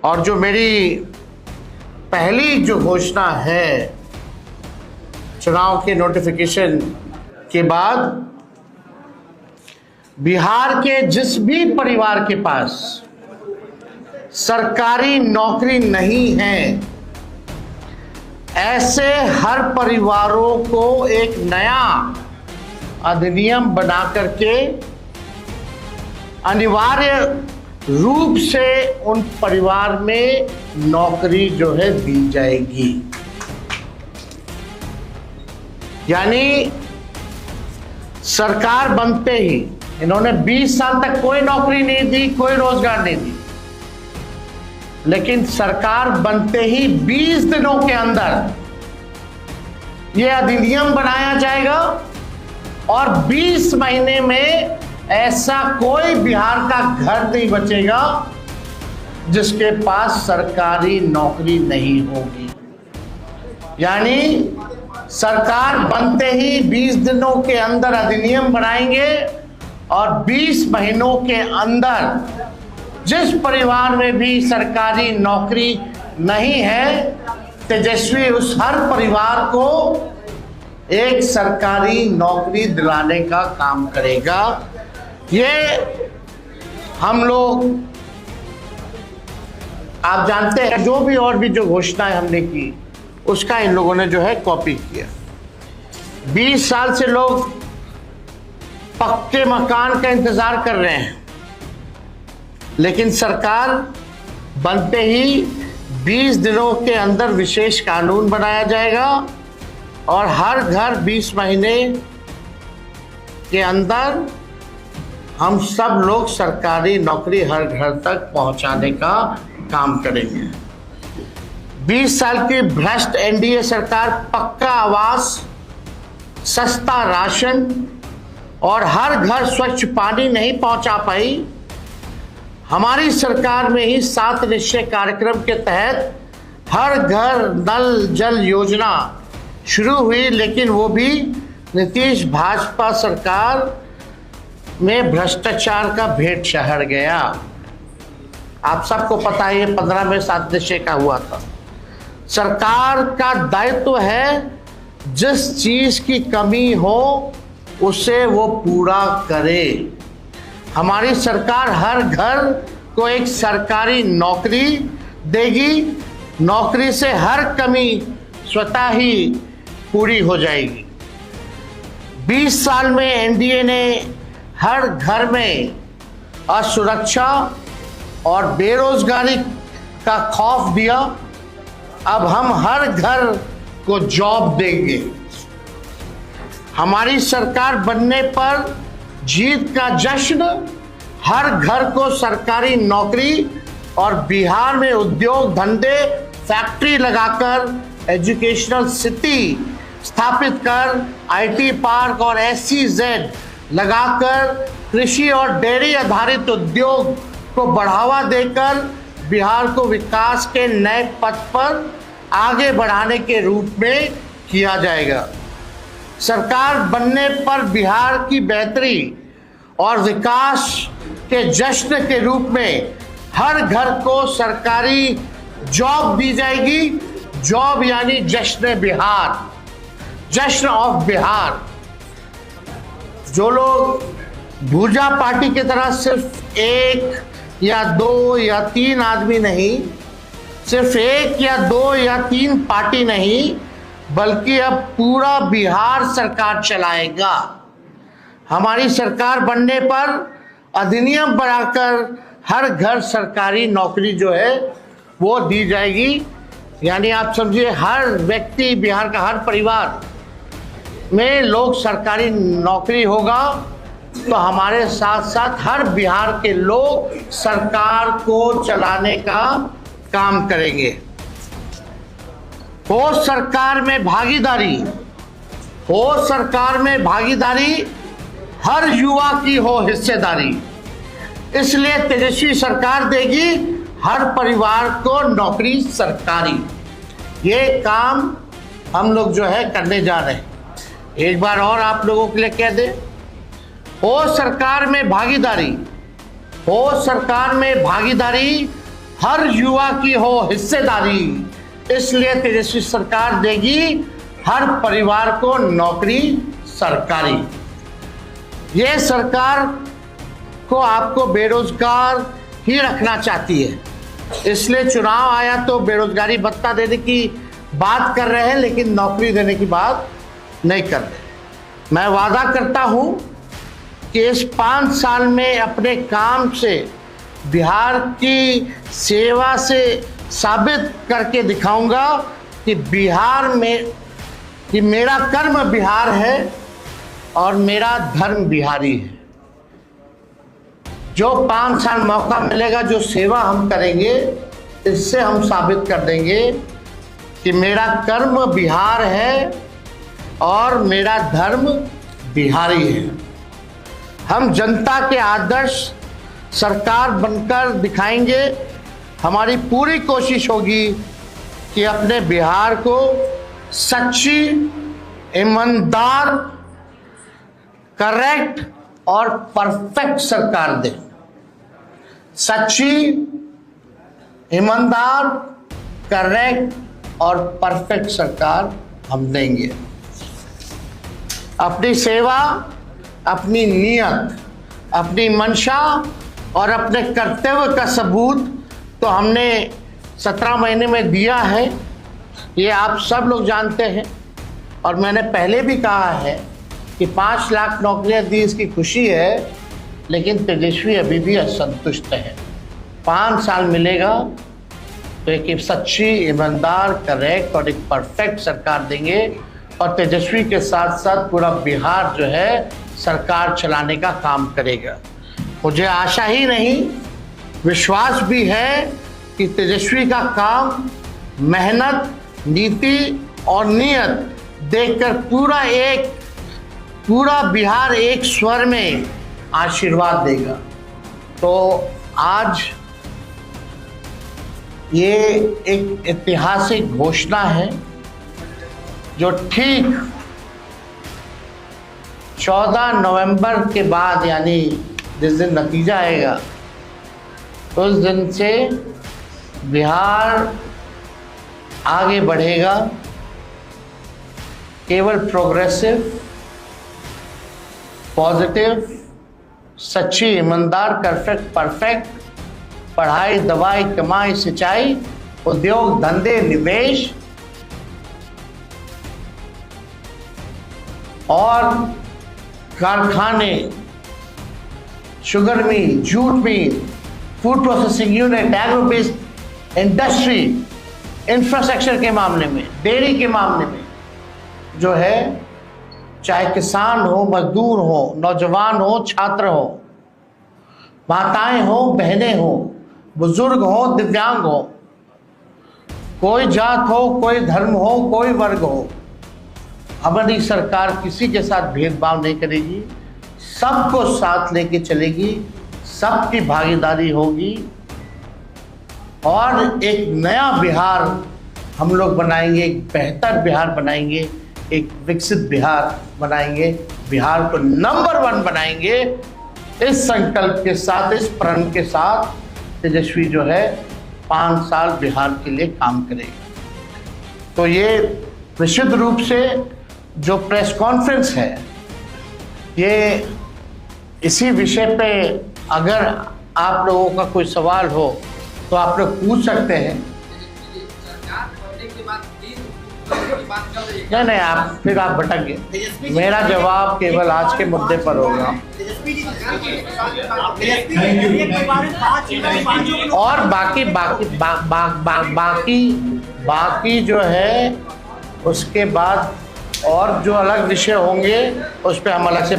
और जो मेरी पहली जो घोषणा है चुनाव के नोटिफिकेशन के बाद, बिहार के जिस भी परिवार के पास सरकारी नौकरी नहीं है, ऐसे हर परिवारों को एक नया अधिनियम बना करके अनिवार्य रूप से उन परिवार में नौकरी जो है दी जाएगी। यानी सरकार बनते ही इन्होंने 20 साल तक कोई नौकरी नहीं दी, कोई रोजगार नहीं दी, लेकिन सरकार बनते ही 20 दिनों के अंदर यह अधिनियम बनाया जाएगा और 20 महीने में ऐसा कोई बिहार का घर नहीं बचेगा जिसके पास सरकारी नौकरी नहीं होगी। यानी सरकार बनते ही 20 दिनों के अंदर अधिनियम बनाएंगे और 20 महीनों के अंदर जिस परिवार में भी सरकारी नौकरी नहीं है, तेजस्वी उस हर परिवार को एक सरकारी नौकरी दिलाने का काम करेगा। ये हम लोग, आप जानते हैं, जो भी और भी जो घोषणाएं हमने की उसका इन लोगों ने जो है कॉपी किया। 20 साल से लोग पक्के मकान का इंतजार कर रहे हैं, लेकिन सरकार बनते ही 20 दिनों के अंदर विशेष कानून बनाया जाएगा और हर घर 20 महीने के अंदर हम सब लोग सरकारी नौकरी हर घर तक पहुंचाने का काम करेंगे। 20 साल की भ्रष्ट एनडीए सरकार पक्का आवास, सस्ता राशन और हर घर स्वच्छ पानी नहीं पहुंचा पाई। हमारी सरकार में ही 7 निश्चय कार्यक्रम के तहत हर घर नल जल योजना शुरू हुई, लेकिन वो भी नीतीश भाजपा सरकार में भ्रष्टाचार का भेंट चढ़ गया। आप सबको पता है, ये 15 में 7 निश्चय का हुआ था। सरकार का दायित्व है जिस चीज की कमी हो उसे वो पूरा करे। हमारी सरकार हर घर को एक सरकारी नौकरी देगी। नौकरी से हर कमी स्वतः ही पूरी हो जाएगी। 20 साल में एनडीए ने हर घर में असुरक्षा और बेरोजगारी का खौफ दिया। अब हम हर घर को जॉब देंगे। हमारी सरकार बनने पर जीत का जश्न, हर घर को सरकारी नौकरी और बिहार में उद्योग धंधे, फैक्ट्री लगाकर, एजुकेशनल सिटी स्थापित कर, आईटी पार्क और SEZ लगाकर कृषि और डेयरी आधारित उद्योग को बढ़ावा देकर बिहार को विकास के नए पथ पर आगे बढ़ाने के रूप में किया जाएगा। सरकार बनने पर बिहार की बेहतरी और विकास के जश्न के रूप में हर घर को सरकारी जॉब दी जाएगी। जॉब यानी जश्न बिहार, जश्न ऑफ बिहार। जो लोग भूजा पार्टी की तरह सिर्फ 1 या 2 या 3 आदमी नहीं, सिर्फ 1 या 2 या 3 पार्टी नहीं, बल्कि अब पूरा बिहार सरकार चलाएगा। हमारी सरकार बनने पर अधिनियम बनाकर हर घर सरकारी नौकरी जो है वो दी जाएगी। यानी आप समझिए, हर व्यक्ति, बिहार का हर परिवार में लोग सरकारी नौकरी होगा, तो हमारे साथ साथ हर बिहार के लोग सरकार को चलाने का काम करेंगे। हो सरकार में भागीदारी, हो सरकार में भागीदारी, हर युवा की हो हिस्सेदारी। इसलिए तेजस्वी सरकार देगी हर परिवार को नौकरी सरकारी। ये काम हम लोग जो है करने जा रहे हैं। एक बार और आप लोगों के लिए कह दे, हो सरकार में भागीदारी, हो सरकार में भागीदारी, हर युवा की हो हिस्सेदारी, इसलिए तेजस्वी सरकार देगी हर परिवार को नौकरी सरकारी। ये सरकार को आपको बेरोजगार ही रखना चाहती है, इसलिए चुनाव आया तो बेरोजगारी भत्ता देने की बात कर रहे हैं, लेकिन नौकरी देने की बात नहीं कर रहे। मैं वादा करता हूं कि इस 5 साल में अपने काम से बिहार की सेवा से साबित करके दिखाऊंगा कि बिहार में कि मेरा कर्म बिहार है और मेरा धर्म बिहारी है। जो 5 साल मौका मिलेगा, जो सेवा हम करेंगे, इससे हम साबित कर देंगे कि मेरा कर्म बिहार है और मेरा धर्म बिहारी है। हम जनता के आदर्श सरकार बनकर दिखाएंगे। हमारी पूरी कोशिश होगी कि अपने बिहार को सच्ची, ईमानदार, करेक्ट और परफेक्ट सरकार दे। सच्ची, ईमानदार, करेक्ट और परफेक्ट सरकार हम देंगे। अपनी सेवा, अपनी नियत, अपनी मंशा और अपने कर्तव्य का सबूत तो हमने 17 महीने में दिया है, ये आप सब लोग जानते हैं। और मैंने पहले भी कहा है कि 5 लाख नौकरियां दी, इसकी खुशी है, लेकिन तेजस्वी अभी भी असंतुष्ट है। 5 साल मिलेगा तो एक सच्ची, ईमानदार, करेक्ट और एक परफेक्ट सरकार देंगे, और तेजस्वी के साथ साथ पूरा बिहार जो है सरकार चलाने का काम करेगा। मुझे आशा ही नहीं, विश्वास भी है कि तेजस्वी का काम, मेहनत, नीति और नियत देखकर पूरा बिहार एक स्वर में आशीर्वाद देगा। तो आज ये एक ऐतिहासिक घोषणा है जो ठीक 14 नवंबर के बाद, यानी जिस दिन नतीजा आएगा उस दिन से बिहार आगे बढ़ेगा। केवल प्रोग्रेसिव, पॉजिटिव, सच्ची, ईमानदार, परफेक्ट, पढ़ाई, दवाई, कमाई, सिंचाई, उद्योग, धंधे, निवेश और कारखाने, sugar mill, jute mill, food processing unit, agro based industry, infrastructure के मामले में, डेयरी के मामले में जो है, चाहे किसान हो, मजदूर हो, नौजवान हो, छात्र हो, माताएं हो, बहनें हो, बुजुर्ग हो, दिव्यांग हो, कोई जात हो, कोई धर्म हो, कोई वर्ग हो, हमारी सरकार किसी के साथ भेदभाव नहीं करेगी, सबको साथ लेके चलेगी, सबकी भागीदारी होगी और एक नया बिहार हम लोग बनाएंगे, एक बेहतर बिहार बनाएंगे, एक विकसित बिहार बनाएंगे, बिहार को नंबर 1 बनाएंगे। इस संकल्प के साथ, इस प्रण के साथ तेजस्वी जो है 5 साल बिहार के लिए काम करेगा। तो ये निश्चित रूप से जो प्रेस कॉन्फ्रेंस है, ये इसी विषय पे अगर आप लोगों का कोई सवाल हो तो आप लोग पूछ सकते हैं। नहीं, आप भटक गए। मेरा जवाब केवल आज के मुद्दे पर होगा और बाकी जो है उसके बाद और जो अलग विषय होंगे उस पर हम अलग से